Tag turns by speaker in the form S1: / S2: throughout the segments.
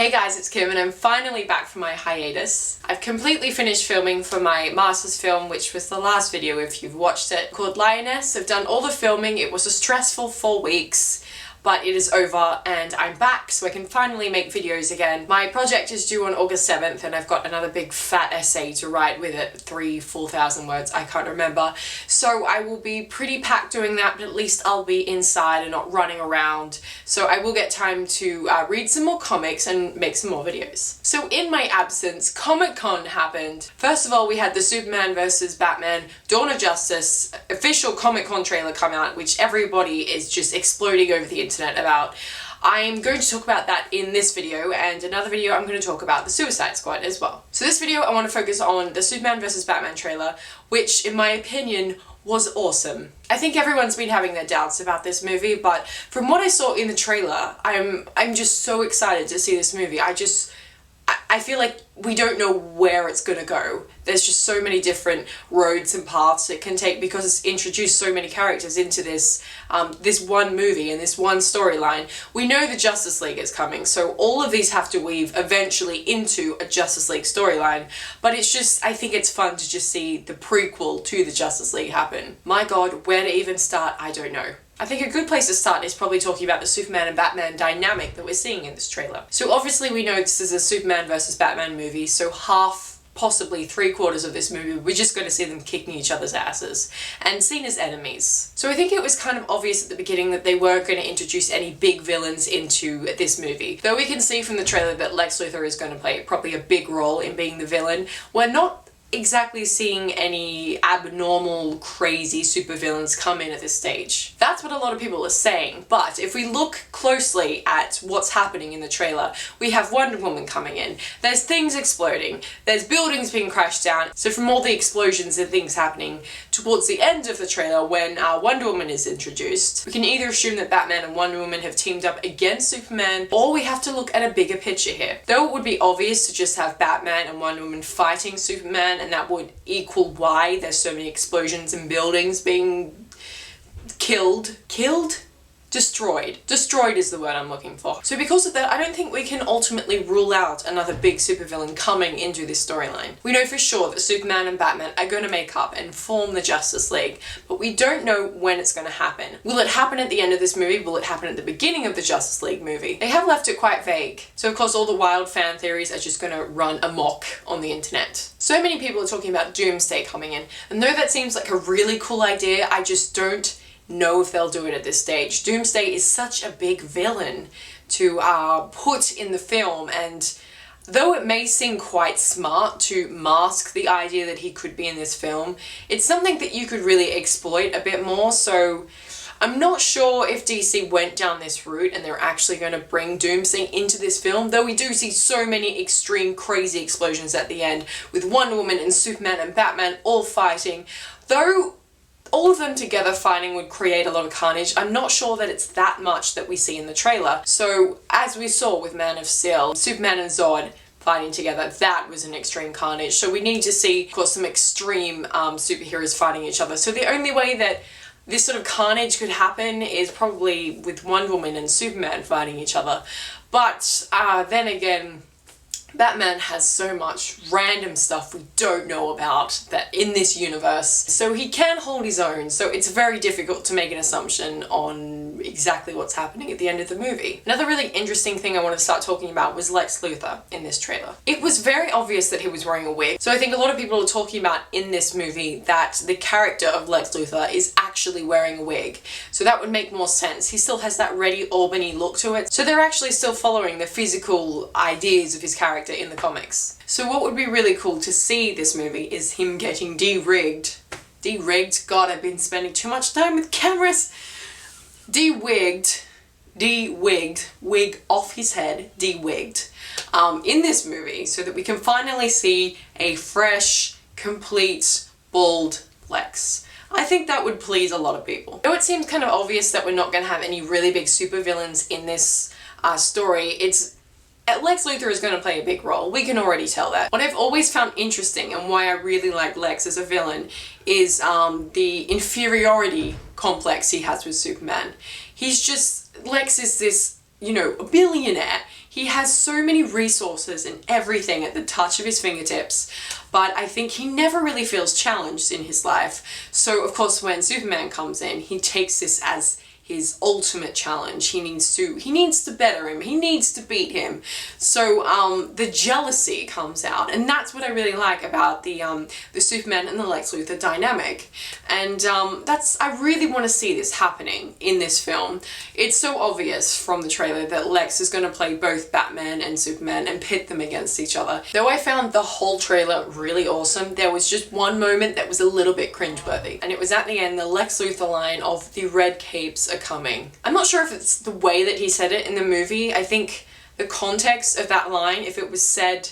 S1: Hey guys, it's Kim and I'm finally back from my hiatus. I've completely finished filming for my master's film, which was the last video if you've watched it, called Lioness. I've done all the filming. It was a stressful 4 weeks, but it is over and I'm back so I can finally make videos again. My project is due on August 7th and I've got another big fat essay to write with it, 4,000 words, I can't remember. So I will be pretty packed doing that, but at least I'll be inside and not running around. So I will get time to read some more comics and make some more videos. So in my absence, Comic-Con happened. First of all, we had the Superman vs. Batman Dawn of Justice official Comic-Con trailer come out, which everybody is just exploding over the internet about. I'm going to talk about that in this video, and another video I'm going to talk about the Suicide Squad as well. So this video I want to focus on the Superman vs. Batman trailer, which in my opinion was awesome. I think everyone's been having their doubts about this movie, but from what I saw in the trailer, I'm just so excited to see this movie. I feel like we don't know where it's gonna go. There's just so many different roads and paths it can take because it's introduced so many characters into this this one movie and this one storyline. We know the Justice League is coming, so all of these have to weave eventually into a Justice League storyline, but it's just, I think it's fun to just see the prequel to the Justice League happen. My god, where to even start, I don't know. I think a good place to start is probably talking about the Superman and Batman dynamic that we're seeing in this trailer. So obviously we know this is a Superman versus Batman movie, so half, possibly 3/4 of this movie, we're just going to see them kicking each other's asses and seen as enemies. So I think it was kind of obvious at the beginning that they weren't going to introduce any big villains into this movie. Though we can see from the trailer that Lex Luthor is going to play probably a big role in being the villain, we're not exactly seeing any abnormal, crazy supervillains come in at this stage. That's what a lot of people are saying, but if we look closely at what's happening in the trailer, we have Wonder Woman coming in, there's things exploding, there's buildings being crashed down, so from all the explosions and things happening towards the end of the trailer when Wonder Woman is introduced, we can either assume that Batman and Wonder Woman have teamed up against Superman, or we have to look at a bigger picture here. Though it would be obvious to just have Batman and Wonder Woman fighting Superman, and that would equal why there's so many explosions and buildings being killed? Destroyed. Destroyed is the word I'm looking for. So because of that, I don't think we can ultimately rule out another big supervillain coming into this storyline. We know for sure that Superman and Batman are going to make up and form the Justice League, but we don't know when it's going to happen. Will it happen at the end of this movie? Will it happen at the beginning of the Justice League movie? They have left it quite vague. So of course all the wild fan theories are just going to run amok on the internet. So many people are talking about Doomsday coming in, and though that seems like a really cool idea, I just don't know if they'll do it at this stage. Doomsday is such a big villain to put in the film, and though it may seem quite smart to mask the idea that he could be in this film, it's something that you could really exploit a bit more, so I'm not sure if DC went down this route and they're actually going to bring Doomsday into this film, though we do see so many extreme crazy explosions at the end with Wonder Woman and Superman and Batman all fighting. Though all of them together fighting would create a lot of carnage, I'm not sure that it's that much that we see in the trailer. So as we saw with Man of Steel, Superman and Zod fighting together, that was an extreme carnage. So we need to see, of course, some extreme superheroes fighting each other. So the only way that this sort of carnage could happen is probably with Wonder Woman and Superman fighting each other. But then again, Batman has so much random stuff we don't know about that in this universe, so he can hold his own, so it's very difficult to make an assumption on exactly what's happening at the end of the movie. Another really interesting thing I want to start talking about was Lex Luthor in this trailer. It was very obvious that he was wearing a wig, so I think a lot of people are talking about in this movie that the character of Lex Luthor is actually wearing a wig, so that would make more sense. He still has that Ready Albany look to it, so they're actually still following the physical ideas of his character in the comics. So what would be really cool to see this movie is him getting de-rigged. De-rigged? God, I've been spending too much time with cameras. De-wigged. De-wigged. Wig off his head. De-wigged. In this movie, so that we can finally see a fresh, complete, bald Lex. I think that would please a lot of people. Though it seems kind of obvious that we're not going to have any really big supervillains in this story, Lex Luthor is going to play a big role. We can already tell that. What I've always found interesting and why I really like Lex as a villain is the inferiority complex he has with Superman. Lex is this you know, a billionaire. He has so many resources and everything at the touch of his fingertips, but I think he never really feels challenged in his life. So of course when Superman comes in, he takes this as his ultimate challenge. He needs to better him. He needs to beat him. So the jealousy comes out, and that's what I really like about the Superman and the Lex Luthor dynamic. And I really want to see this happening in this film. It's so obvious from the trailer that Lex is going to play both Batman and Superman and pit them against each other. Though I found the whole trailer really awesome, there was just one moment that was a little bit cringeworthy, and it was at the end, the Lex Luthor line of "the red capes are coming." I'm not sure if it's the way that he said it in the movie. I think the context of that line, if it was said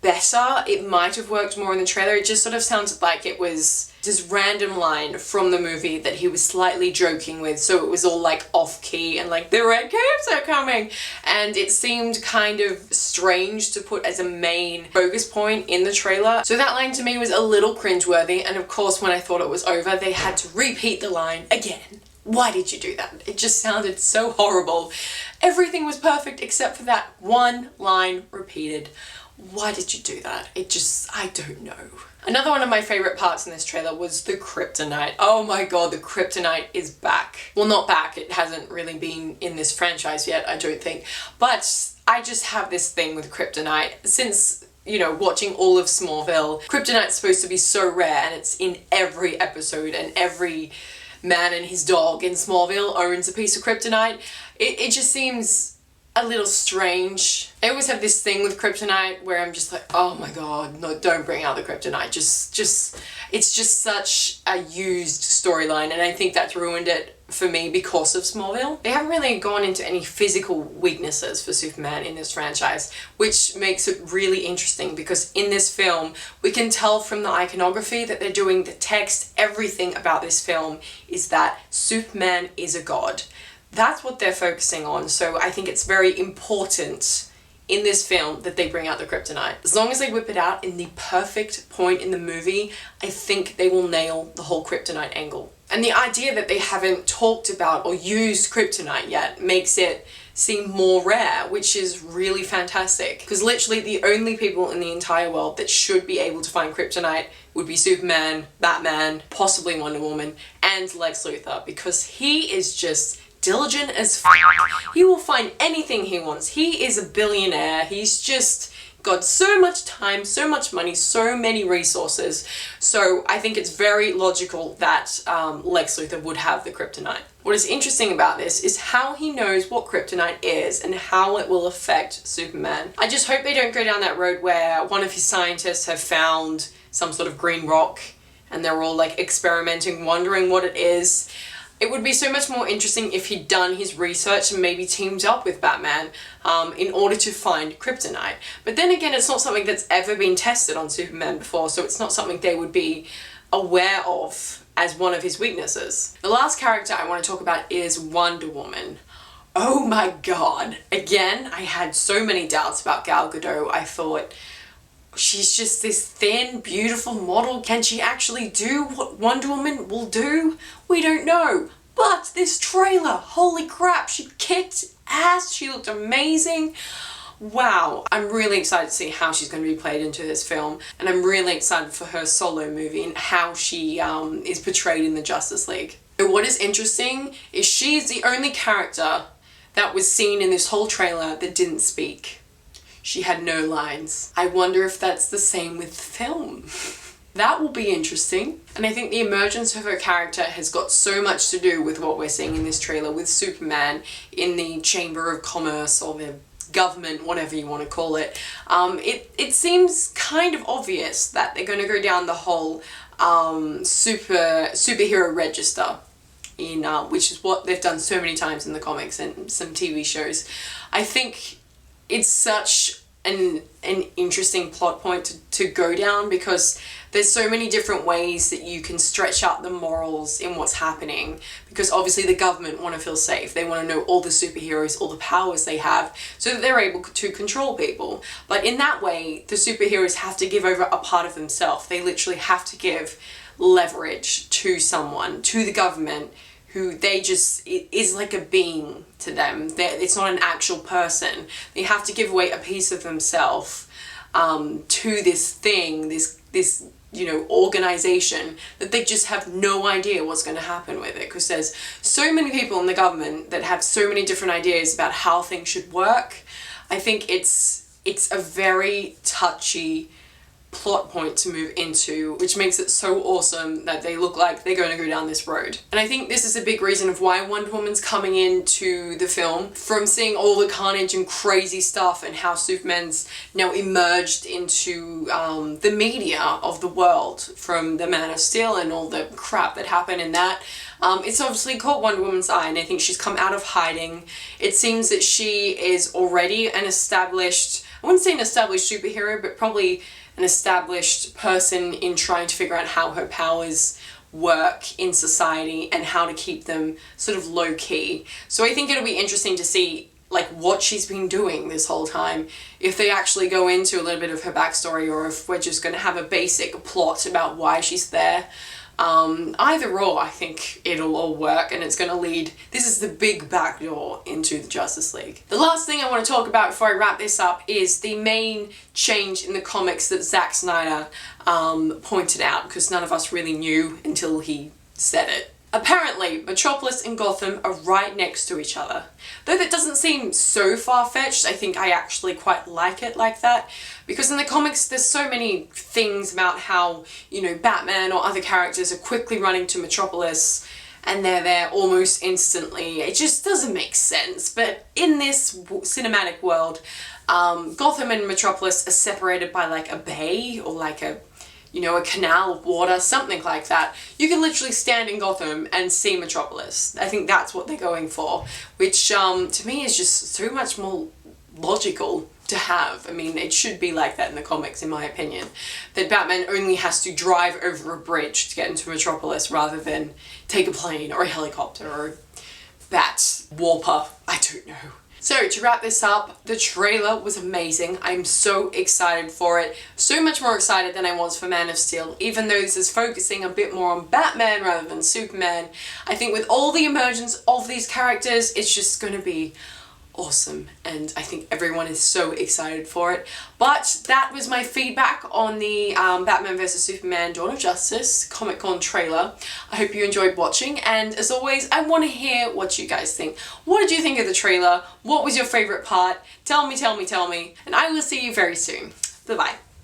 S1: better, it might have worked more in the trailer. It just sort of sounded like it was this random line from the movie that he was slightly joking with, so it was all like off key and like, "the red capes are coming," and it seemed kind of strange to put as a main focus point in the trailer. So that line to me was a little cringeworthy, and of course when I thought it was over, they had to repeat the line again. Why did you do that? It just sounded so horrible. Everything was perfect except for that one line repeated. Why did you do that? I don't know. Another one of my favorite parts in this trailer was the kryptonite. Oh my god, the kryptonite is back. Well, not back, it hasn't really been in this franchise yet, I don't think. But I just have this thing with kryptonite. Since, you know, watching all of Smallville, kryptonite's supposed to be so rare, and it's in every episode, and every man and his dog in Smallville owns a piece of kryptonite. It just seems a little strange. I always have this thing with kryptonite where I'm just like, oh my god, no, don't bring out the kryptonite. It's just such a used storyline, and I think that's ruined it for me because of Smallville. They haven't really gone into any physical weaknesses for Superman in this franchise, which makes it really interesting because in this film, we can tell from the iconography that they're doing, the text, everything about this film is that Superman is a god. That's what they're focusing on, so I think it's very important in this film that they bring out the kryptonite. As long as they whip it out in the perfect point in the movie, I think they will nail the whole kryptonite angle. And the idea that they haven't talked about or used kryptonite yet makes it seem more rare, which is really fantastic. Because literally the only people in the entire world that should be able to find kryptonite would be Superman, Batman, possibly Wonder Woman, and Lex Luthor, because he is just diligent as f***. He will find anything he wants. He is a billionaire. He's just got so much time, so much money, so many resources. So I think it's very logical that Lex Luthor would have the kryptonite. What is interesting about this is how he knows what kryptonite is and how it will affect Superman. I just hope they don't go down that road where one of his scientists have found some sort of green rock and they're all like experimenting, wondering what it is. It would be so much more interesting if he'd done his research and maybe teamed up with Batman in order to find kryptonite. But then again, it's not something that's ever been tested on Superman before, so it's not something they would be aware of as one of his weaknesses. The last character I want to talk about is Wonder Woman. Oh my god. Again, I had so many doubts about Gal Gadot. I thought, she's just this thin, beautiful model. Can she actually do what Wonder Woman will do? We don't know. But this trailer, holy crap, she kicked ass. She looked amazing. Wow. I'm really excited to see how she's going to be played into this film. And I'm really excited for her solo movie and how she is portrayed in the Justice League. But what is interesting is she's the only character that was seen in this whole trailer that didn't speak. She had no lines. I wonder if that's the same with the film. That will be interesting. And I think the emergence of her character has got so much to do with what we're seeing in this trailer with Superman in the Chamber of Commerce or the government, whatever you want to call it. It seems kind of obvious that they're going to go down the whole superhero register, in which is what they've done so many times in the comics and some TV shows. I think it's such an interesting plot point to go down because there's so many different ways that you can stretch out the morals in what's happening, because obviously the government want to feel safe. They want to know all the superheroes, all the powers they have, so that they're able to control people. But in that way, the superheroes have to give over a part of themselves. They literally have to give leverage to someone, to the government, who they just, it is like a being to them. It's not an actual person. They have to give away a piece of themselves to this thing, this you know, organization that they just have no idea what's going to happen with it, because there's so many people in the government that have so many different ideas about how things should work. I think it's a very touchy plot point to move into, which makes it so awesome that they look like they're going to go down this road. And I think this is a big reason of why Wonder Woman's coming into the film, from seeing all the carnage and crazy stuff and how Superman's now emerged into the media of the world from the Man of Steel and all the crap that happened in that. It's obviously caught Wonder Woman's eye, and I think she's come out of hiding. It seems that she is already an established, I wouldn't say an established superhero, but probably an established person in trying to figure out how her powers work in society and how to keep them sort of low key. So I think it'll be interesting to see like what she's been doing this whole time, if they actually go into a little bit of her backstory, or if we're just going to have a basic plot about why she's there. Either or, I think it'll all work, and it's going to lead, this is the big back door into the Justice League. The last thing I want to talk about before I wrap this up is the main change in the comics that Zack Snyder pointed out, because none of us really knew until he said it. Apparently, Metropolis and Gotham are right next to each other. Though that doesn't seem so far-fetched, I think I actually quite like it like that. Because in the comics, there's so many things about how, you know, Batman or other characters are quickly running to Metropolis and they're there almost instantly. It just doesn't make sense. But in this cinematic world, Gotham and Metropolis are separated by like a bay or like a, you know, a canal of water, something like that. You can literally stand in Gotham and see Metropolis. I think that's what they're going for, which to me is just so much more logical to have. I mean, it should be like that in the comics, in my opinion, that Batman only has to drive over a bridge to get into Metropolis rather than take a plane or a helicopter or a bat warper. I don't know. So to wrap this up, the trailer was amazing. I'm so excited for it. So much more excited than I was for Man of Steel, even though this is focusing a bit more on Batman rather than Superman. I think with all the emergence of these characters, it's just going to be awesome, and I think everyone is so excited for it. But that was my feedback on the Batman vs Superman Dawn of Justice Comic-Con trailer. I hope you enjoyed watching, and as always, I want to hear what you guys think. What did you think of the trailer? What was your favourite part? Tell me, and I will see you very soon. Bye-bye.